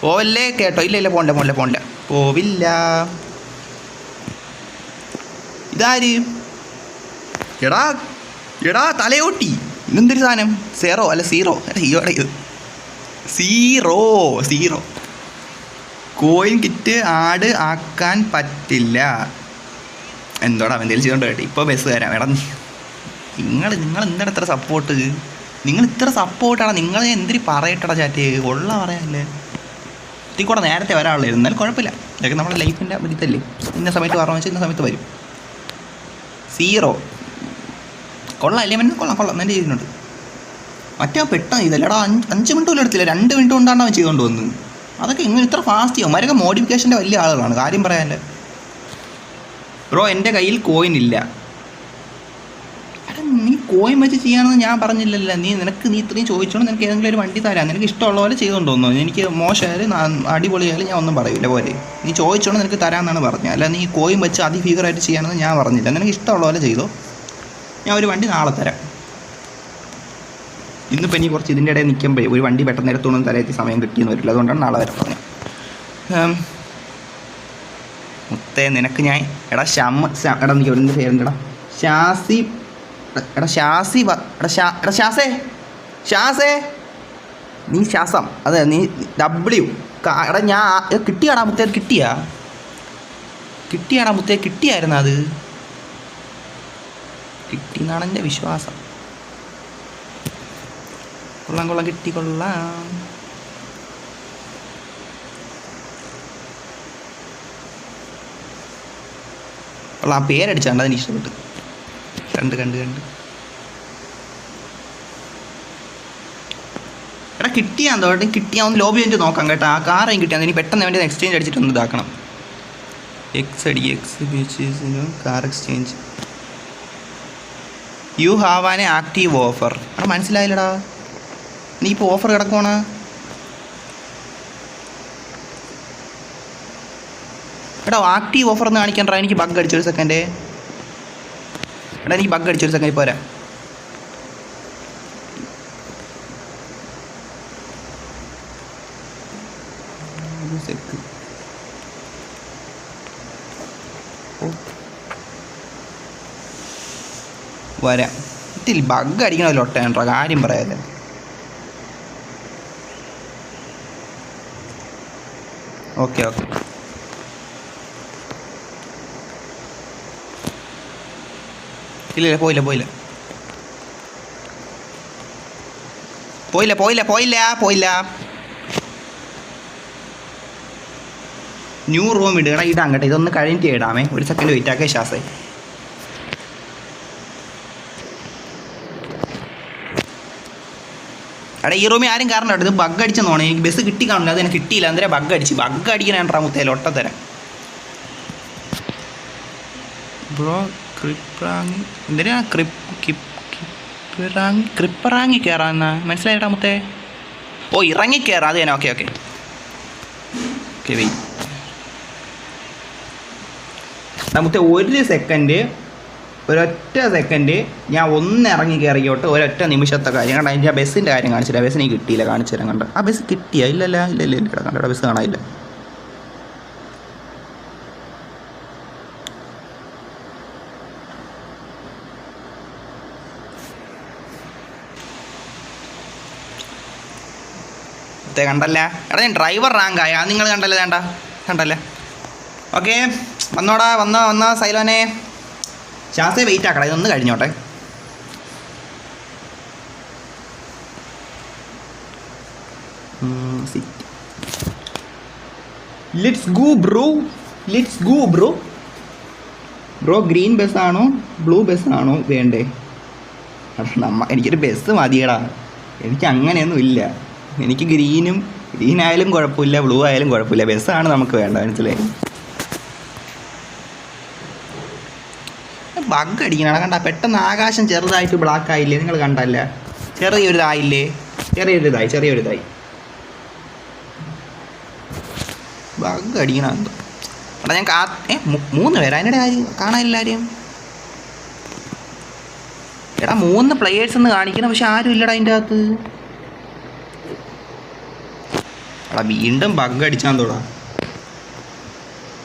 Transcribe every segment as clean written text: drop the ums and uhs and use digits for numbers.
പോവല്ലേ കേട്ടോ. ഇല്ല പോണില്ല പോവില്ല. ഇതാര്? എടാ തലയോട്ടി. ഇതെന്തൊരു സാധനം? സീറോ അല്ല zero. Zero. Coin kit add ആക്കാൻ പറ്റില്ല. എന്തോടാ എന്തെങ്കിലും ചെയ്തോണ്ട് കേട്ടോ. ഇപ്പോൾ ബസ് തരാം. എടാ നിങ്ങൾ എന്താണ് ഇത്ര സപ്പോർട്ട്? നിങ്ങൾ ഇത്ര സപ്പോർട്ടാണ്. നിങ്ങൾ എന്തിരി പറയട്ടടാ ചാറ്റ്. കൊള്ള പറയാനല്ലേ. ഇതിൽ കൂടെ നേരത്തെ വരാനുള്ളത്. എന്നാലും കുഴപ്പമില്ല. ഇതൊക്കെ നമ്മുടെ ലൈഫിൻ്റെ ഇതല്ലേ. ഇന്ന സമയത്ത് പറഞ്ഞു വെച്ചാൽ ഇന്ന സമയത്ത് വരും. സീറോ കൊള്ളാം അല്ലേ? കൊള്ളാം നല്ല ചെയ്യുന്നുണ്ട്. മറ്റേ പെട്ടെന്ന് ഇതല്ലടാ 5 മിനിറ്റ് പോലും എടുത്തില്ല. 2 മിനിറ്റ് കൊണ്ടാണ് അവൻ ചെയ്തുകൊണ്ട് വന്നത്. അതൊക്കെ ഇങ്ങനെ ഇത്ര ഫാസ്റ്റ് ചെയ്യും. അവരൊക്കെ മോഡിഫിക്കേഷൻ്റെ വലിയ ആളുകളാണ്. കാര്യം പറയാനല്ലേ. ബ്രോ എൻ്റെ കയ്യിൽ കോയിൻ ഇല്ല. എടാ നീ കോയിൻ വെച്ച് ചെയ്യാമെന്ന് ഞാൻ പറഞ്ഞില്ലല്ലോ. നീ ഇത്രയും ചോദിച്ചോണ്ട് നിനക്ക് ഏതെങ്കിലും ഒരു വണ്ടി തരാം. നിനക്ക് ഇഷ്ടമുള്ള പോലെ ചെയ്തുകൊണ്ട് തോന്നുന്നു. എനിക്ക് മോശമായാലും അടിപൊളിയായാലും ഞാൻ ഒന്നും പറയില്ല. പോലെ നീ ചോദിച്ചോണ്ട് നിനക്ക് തരാമെന്നാണ് പറഞ്ഞത്. അല്ല നീ കോയിൻ വെച്ച് അതിഫീഗറായിട്ട് ചെയ്യാമെന്ന് ഞാൻ പറഞ്ഞില്ല. നിനക്ക് ഇഷ്ടമുള്ള പോലെ ചെയ്തോ. ഞാൻ ഒരു വണ്ടി നാളെ തരാം. ഇന്നിപ്പോൾ ഇനി കുറച്ച് ഇതിൻ്റെ ഇടയിൽ നിൽക്കുമ്പോഴേ ഒരു വണ്ടി പെട്ടെന്ന് എടുത്തോണ്ട് തലയെത്തി സമയം കിട്ടിയെന്ന് വരില്ല. അതുകൊണ്ടാണ് നാളെ വരാൻ പറഞ്ഞത്. മുത്തേ നിനക്ക് ഞാൻ എടാ നീ എവിടെ പേരെന്താ? ഷാസേ നീ ശ്വാസം. അതെ നീ W. എടാ ഞാൻ കിട്ടിയാടാ മുത്തേ. അത് കിട്ടിയാടാ മുത്തേ. കിട്ടിയായിരുന്നു. അത് കിട്ടിയെന്നാണ് എൻ്റെ വിശ്വാസം. കൊള്ളാം കിട്ടിക്കൊള്ളാം. ആ പേരടിച്ചാണ്ട് അതിന് ഇഷ്ടപ്പെട്ട്. കണ്ട് എടാ കിട്ടിയാന്തോ. കിട്ടിയാന്ന് ലോബി കഴിഞ്ഞിട്ട് നോക്കാം കേട്ടോ. ആ കാറേയും കിട്ടിയാൽ ഇനി പെട്ടെന്ന് വേണ്ടി എക്സ്ചേഞ്ച് അടിച്ചിട്ട് ഒന്ന് ഇതാക്കണം. Car exchange. You have an active offer. എടാ മനസ്സിലായില്ലടാ. നീ ഇപ്പോൾ ഓഫർ കിടക്കുവാണ്. എടാ ആക്റ്റീവ് ഓഫർ എന്ന് കാണിക്കണ്ടാ. എനിക്ക് ബഗ് അടിച്ചൊരു സെക്കൻഡ്. എടാ എനിക്ക് ബഗ് അടിച്ചൊരു സെക്കൻഡ് പോരാ. വരാം. ഇതിൽ ബഗ് അടിക്കണമല്ലോ. ഒട്ടേണ്ട കാര്യം പറയാല്ലേ. ഓക്കെ ഇല്ല പോയില്ല. ന്യൂ റൂം ഇടുക. ഇടാം കേട്ടോ. ഇതൊന്ന് കഴിഞ്ഞിട്ട് ഇടാമേ. ഒരു സെക്കൻഡ് വെയിറ്റ് ആക്കേ ശ്വാസേ. എടാ ഈ റൂമിൽ ആരും കാരണം കേട്ടോ. ഇത് ബഗ് അടിച്ചെന്ന് തോന്നുന്നു. എനിക്ക് ബസ് കിട്ടി കാണില്ല. അത് എനിക്ക് കിട്ടിയില്ല. അന്നേരം ബഗ് അടിക്കണേണ്ടാ മുത്തേൽ ഒട്ടത്തരം. ബ്രോ എന്തിനാ ക്രിപ്പറാങ്ങി കയറാന്നാ മനസ്സിലായിട്ടാ മുത്തേ. ഓ ഇറങ്ങി കയറാം. അത് തന്നെ. Okay wait. മുത്തേ ഒരൊറ്റ സെക്കൻഡ് ഞാൻ ഒന്ന് ഇറങ്ങി കയറിയോട്ട്. ഒരൊറ്റ നിമിഷത്തെ കാര്യം കണ്ട. ഞാൻ ബസ്സിൻ്റെ കാര്യം കാണിച്ചില്ല. ബസ്സിന് കിട്ടിയില്ല. കാണിച്ചു തരാൻ കണ്ട. ആ ബസ് കിട്ടിയ ഇല്ല കണ്ട. ബസ് കാണാനില്ല. കണ്ടല്ലേ. എടാ ഞാൻ ഡ്രൈവർ റാങ്കായ. അത് നിങ്ങൾ കണ്ടല്ലേ. ഓക്കെ വന്നോ സൈലോനെ. ശ്വാസേ വെയിറ്റ് ആക്കടാ. ഇതൊന്ന് കഴിഞ്ഞോട്ടെ. ലെറ്റ്സ് ഗോ ബ്രോ ഗ്രീൻ ബസ്സാണോ ബ്ലൂ ബസ്സാണോ വേണ്ടേ? എനിക്കൊരു ബസ് മതിയടാ. എനിക്ക് അങ്ങനെയൊന്നും ഇല്ല. എനിക്ക് ഗ്രീൻ ആയാലും കുഴപ്പമില്ല, ബ്ലൂ ആയാലും കുഴപ്പമില്ല. ബസ്സാണ് നമുക്ക് വേണ്ട. മനസ്സിലായി? ബഗ് അടിക്കണം കണ്ട. പെട്ടെന്ന് ആകാശം ചെറുതായിട്ട് ബ്ലാക്ക് ആയില്ലേ? നിങ്ങൾ കണ്ടല്ല? ചെറിയൊരിതായില്ലേ? ചെറിയൊരിതായി ബഗ് അടിക്കണം. എന്തോ എടാ ഞാൻ 3 പേര് അതിനിടെ കാണാനില്ല ആരും. എടാ 3 പ്ലെയേഴ്സ് എന്ന് കാണിക്കണം. പക്ഷെ ആരും ഇല്ലടാ അതിൻ്റെ അകത്ത്. വീണ്ടും ബഗ് അടിച്ചാൻ തോടാ.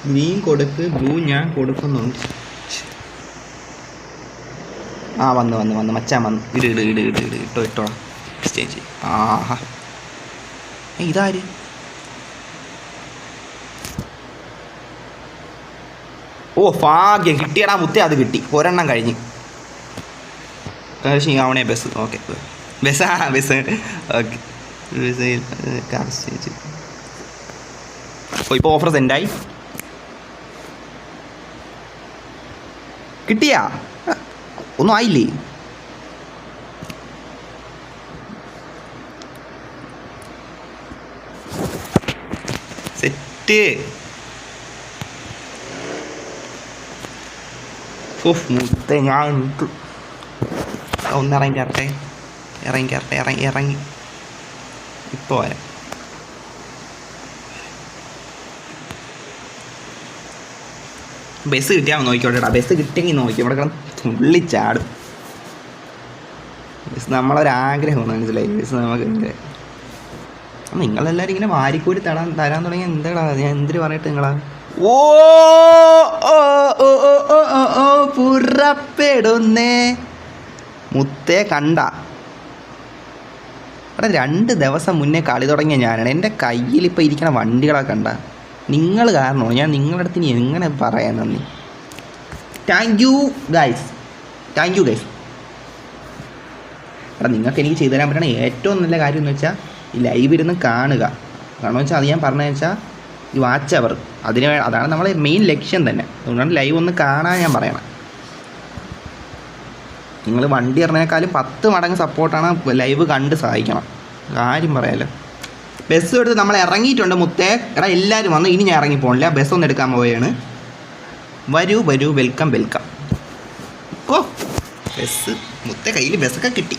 ഗ്രീൻ കൊടുക്ക്, ബ്ലൂ ഞാൻ കൊടുക്കുന്നുണ്ട്. ആ വന്ന് മച്ചാൻ വന്ന്. ഇട്ടോളാം എക്സ്ചേഞ്ച്. ആഹാ ഇതാര്? ഓ ഭാഗ്യം കിട്ടിയടാ മുത്തേ, അത് കിട്ടി. ഒരെണ്ണം കഴിഞ്ഞ്. അവണേ ബസ്. ഓക്കെ ബസ് ഓക്കെ ഇപ്പോൾ ഓഫർ സെൻഡായി. കിട്ടിയാ? ഒന്നും ആയില്ലേ? സെറ്റ്. മുത്തേ ഞാൻ ഒന്ന് ഇറങ്ങി ഇപ്പോൾ വരാം. ബസ് കിട്ടിയാൽ നോക്കിക്കോട്ടെടാ. ബസ് കിട്ടിയെങ്കിൽ നോക്കി ഇവിടെ കിടന്ന് തുള്ളിച്ചാടും. ബസ് നമ്മളൊരാഗ്രഹമാണ്, മനസ്സിലായി? ബസ് നമുക്ക് നിങ്ങളെല്ലാവരും ഇങ്ങനെ വാരിക്കൂടി തരാൻ തുടങ്ങിയ എന്താടാ? ഞാൻ എന്തിനു പറയട്ടെ നിങ്ങളാ? ഓ പുറപ്പെടുന്നേ മുത്തേ. കണ്ട അവിടെ 2 ദിവസം മുന്നേ കളി തുടങ്ങിയ ഞാനാണ്. എൻ്റെ കയ്യിൽ ഇപ്പോൾ ഇരിക്കണ വണ്ടികളൊക്കെ കണ്ട നിങ്ങൾ കാരണമാണ്. ഞാൻ നിങ്ങളുടെ അടുത്ത് ഇനി എങ്ങനെ പറയാൻ നന്ദി. Thank you guys. എടാ നിങ്ങൾക്ക് എനിക്ക് ചെയ്തു തരാൻ പറ്റണ ഏറ്റവും നല്ല കാര്യം എന്ന് വെച്ചാൽ ഈ ലൈവ് ഇരുന്ന് കാണുക. കാരണം വെച്ചാൽ അത് ഞാൻ പറഞ്ഞതെന്ന് വെച്ചാൽ ഈ വാച്ച് അവർ അതാണ് നമ്മളെ മെയിൻ ലക്ഷ്യം തന്നെ. അതുകൊണ്ടാണ് ലൈവ് ഒന്ന് കാണാൻ ഞാൻ പറയണം. നിങ്ങൾ വണ്ടി ഇറങ്ങിയേക്കാളും 10 മടങ്ങ് സപ്പോർട്ടാണ് ലൈവ് കണ്ട് സഹായിക്കണം. കാര്യം പറയാമല്ലോ. ബസ് എടുത്ത് നമ്മൾ ഇറങ്ങിയിട്ടുണ്ട് മുത്തേ. എടാ എല്ലാവരും വന്നു. ഇനി ഞാൻ ഇറങ്ങി പോകണില്ല. ബസ്സൊന്നും എടുക്കാൻ പോവുകയാണ്. വരൂ വെൽക്കം. ഓ ബസ് മുത്തേ കയ്യിൽ ബസ്സൊക്കെ കിട്ടി.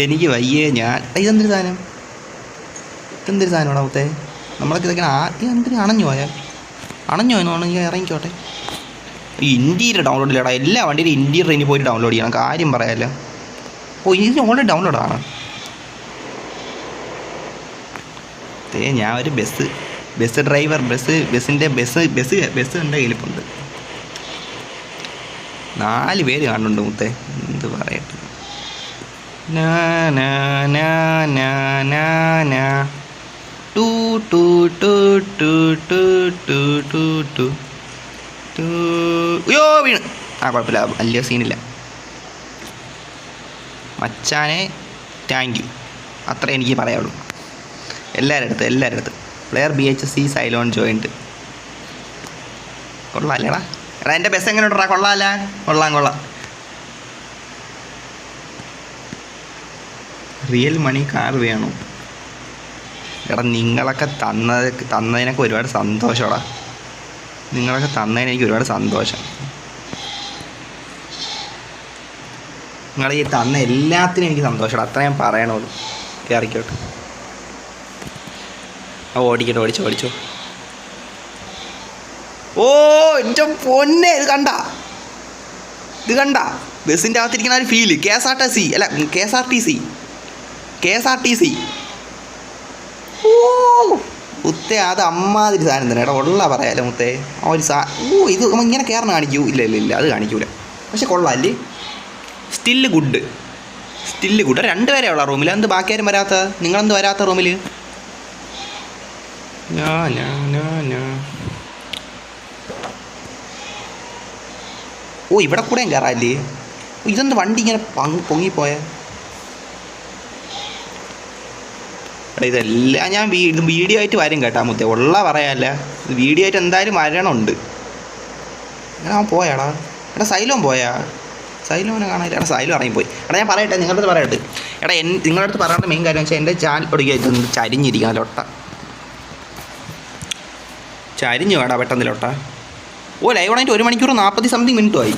എനിക്ക് വയ്യേ. ഞാൻ ഇതെന്തൊരു സാധനമാണോ മുത്തേ? നമ്മളൊക്കെ ഇതൊക്കെ എന്തിനു അണഞ്ഞു പോയാണെങ്കിൽ ഇറങ്ങിക്കോട്ടെ. ഇൻറ്റീരിയർ ഡൗൺലോഡ് ചെയ്യടാ. എല്ലാ വണ്ടിയിലും ഇൻറ്റീരിയർ ഇനി പോയിട്ട് ഡൗൺലോഡ് ചെയ്യണം. കാര്യം പറയാമല്ലോ. ഓ ഇത് ഓൾറെഡി ഡൗൺലോഡാണ്. ഞാൻ ഒരു ബസ് ഡ്രൈവർ. ബസ്സിൻ്റെ ബസ് എൻ്റെ കയ്യിലിപ്പുണ്ട്. 4 പേര് കാണുന്നുണ്ട് മുത്തേ. എന്ത് പറയട്ടെ. യോ വീണ്. കുഴപ്പമില്ല, വലിയ സീനില്ല. മച്ചാനെ താങ്ക് യു, അത്ര എനിക്ക് പറയാവുള്ളൂ. എല്ലാവരുടെ അടുത്ത് പ്ലെയർ BHC സൈലോൺ ജോയിൻറ്റ്. കൊള്ളാല്ലേടാ. എടാ എൻ്റെ ബസ് എങ്ങനെ ഉണ്ടടാ? കൊള്ളാം. റിയൽ മണി കാർ വേണോ? എടാ നിങ്ങളൊക്കെ തന്നതിനൊക്കെ ഒരുപാട് സന്തോഷമാടാ. നിങ്ങളൊക്കെ തന്നതിന് എനിക്ക് ഒരുപാട് സന്തോഷം. നിങ്ങൾ ഈ തന്ന എല്ലാത്തിനും എനിക്ക് സന്തോഷമാണ്. അത്ര ഞാൻ പറയണുള്ളൂ. കയറിക്കോട്ടെ. ഓടിച്ചോ. ഓ എൻ്റെ പൊന്നെ, ഇത് കണ്ട ബസ്സിൻ്റെ അകത്തിരിക്കുന്ന ഒരു ഫീല്. KSRTC. ഓ മുത്തേ അത് അമ്മാതിരി സാധനം തന്നെ. ഉള്ള പറയാമല്ലോ മുത്തേ. ആ ഒരു ഇത് ഇങ്ങനെ കയറണം കാണിക്കൂ? ഇല്ല അത് കാണിക്കൂല. പക്ഷെ കൊള്ളാല്ലേ. Still good. 2 പേരെ ഉള്ള റൂമിൽ. എന്ത് ബാക്കി ആരും വരാത്ത? നിങ്ങളെന്ത് വരാത്ത റൂമിൽ? ഓ ഇവിടെ കൂടെ കയറാല്ലേ? ഇതെന്ത് വണ്ടി ഇങ്ങനെ പൊങ്ങിപ്പോയ? ഇതെല്ലാം ഞാൻ വീഡിയോ ആയിട്ട് വരും കേട്ടാ മുത്തേ. ഉള്ള പറയാല്ല, വീഡിയോ ആയിട്ട് എന്തായാലും വരണമുണ്ട്. അവൻ പോയാടാ. സൈലോൻ പോയാ? സൈലോനെ കാണാനില്ല. സൈലോ ഇറങ്ങിപ്പോയി. ഞാൻ പറയട്ടെ, നിങ്ങളുടെ അടുത്ത് പറയട്ടെ. നിങ്ങളുടെ അടുത്ത് പറയേണ്ട മെയിൻ കാര്യം വെച്ചാൽ എൻ്റെ ചാനൽ ഒടുക്കിയായിട്ടൊന്ന് ചരിഞ്ഞിരിക്കണം. ചരിഞ്ഞു വേടാ പെട്ടെന്നിലോട്ട. ഓ ലൈവ് ആയിട്ട് 1 മണിക്കൂർ 40 സംതിങ് മിനിറ്റുമായി.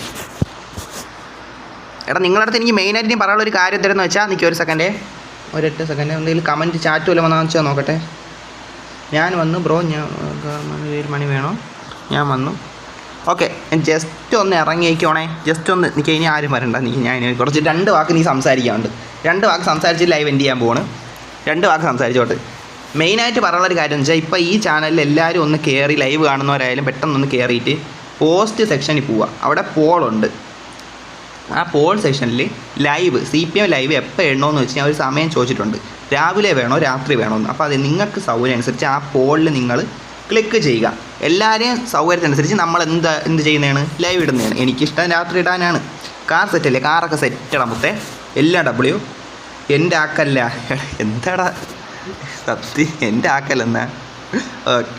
നിങ്ങളുടെ അടുത്ത് എനിക്ക് മെയിനായിട്ട് ഞാൻ പറയാനുള്ള ഒരു കാര്യം തരുമെന്ന് വെച്ചാൽ നിൽക്കുക ഒരൊറ്റ സെക്കൻഡ്. എന്തെങ്കിലും കമൻറ്റ് ചാറ്റ് വല്ലതും വന്നാന്ന് വെച്ചാൽ നോക്കട്ടെ. ഞാൻ വന്നു ബ്രോ. ഞാൻ 7 മണി വേണോ? ഞാൻ വന്നു. ഓക്കെ, ഞാൻ ജസ്റ്റ് ഒന്ന് ഇറങ്ങിയേക്കോണേ. ജസ്റ്റ് ഒന്ന് നിൽക്കുക. ഇനി ആരും വരണ്ട. ഞാൻ കുറച്ച് 2 വാക്ക് നീ സംസാരിക്കാനുണ്ട്. 2 വാക്ക് സംസാരിച്ച് ലൈവ് എൻഡ് ചെയ്യാൻ പോവാണ്. 2 വാക്ക് സംസാരിച്ചോട്ട്. മെയിനായിട്ട് പറയാനുള്ളൊരു കാര്യം എന്ന് വെച്ചാൽ ഇപ്പോൾ ഈ ചാനലിൽ എല്ലാവരും ഒന്ന് കയറി ലൈവ് കാണുന്നവരായാലും പെട്ടെന്നൊന്ന് കയറിയിട്ട് പോസ്റ്റ് സെക്ഷനിൽ പോവുക. അവിടെ പോളുണ്ട്. ആ പോൾ സെക്ഷനിൽ ലൈവ് CPM ലൈവ് എപ്പോൾ ഇടണമെന്ന് വെച്ച് ഞാൻ ഒരു സമയം ചോദിച്ചിട്ടുണ്ട്. രാവിലെ വേണോ രാത്രി വേണോ എന്ന്. അപ്പോൾ അത് നിങ്ങൾക്ക് സൗകര്യം അനുസരിച്ച് ആ പോളിൽ നിങ്ങൾ ക്ലിക്ക് ചെയ്യുക. എല്ലാവരെയും സൗകര്യത്തിനനുസരിച്ച് നമ്മൾ എന്ത് ചെയ്യുന്നതാണ്, ലൈവ് ഇടുന്നതാണ്. എനിക്കിഷ്ടം രാത്രി ഇടാനാണ്. കാർ സെറ്റല്ലേ, കാറൊക്കെ സെറ്റടാ മുത്തേ, എല്ലാ W. എൻ്റെ ആക്കല്ല, എന്താടാ സത്യം, എൻ്റെ ആക്കല്ലെന്നാ. ഓക്കെ.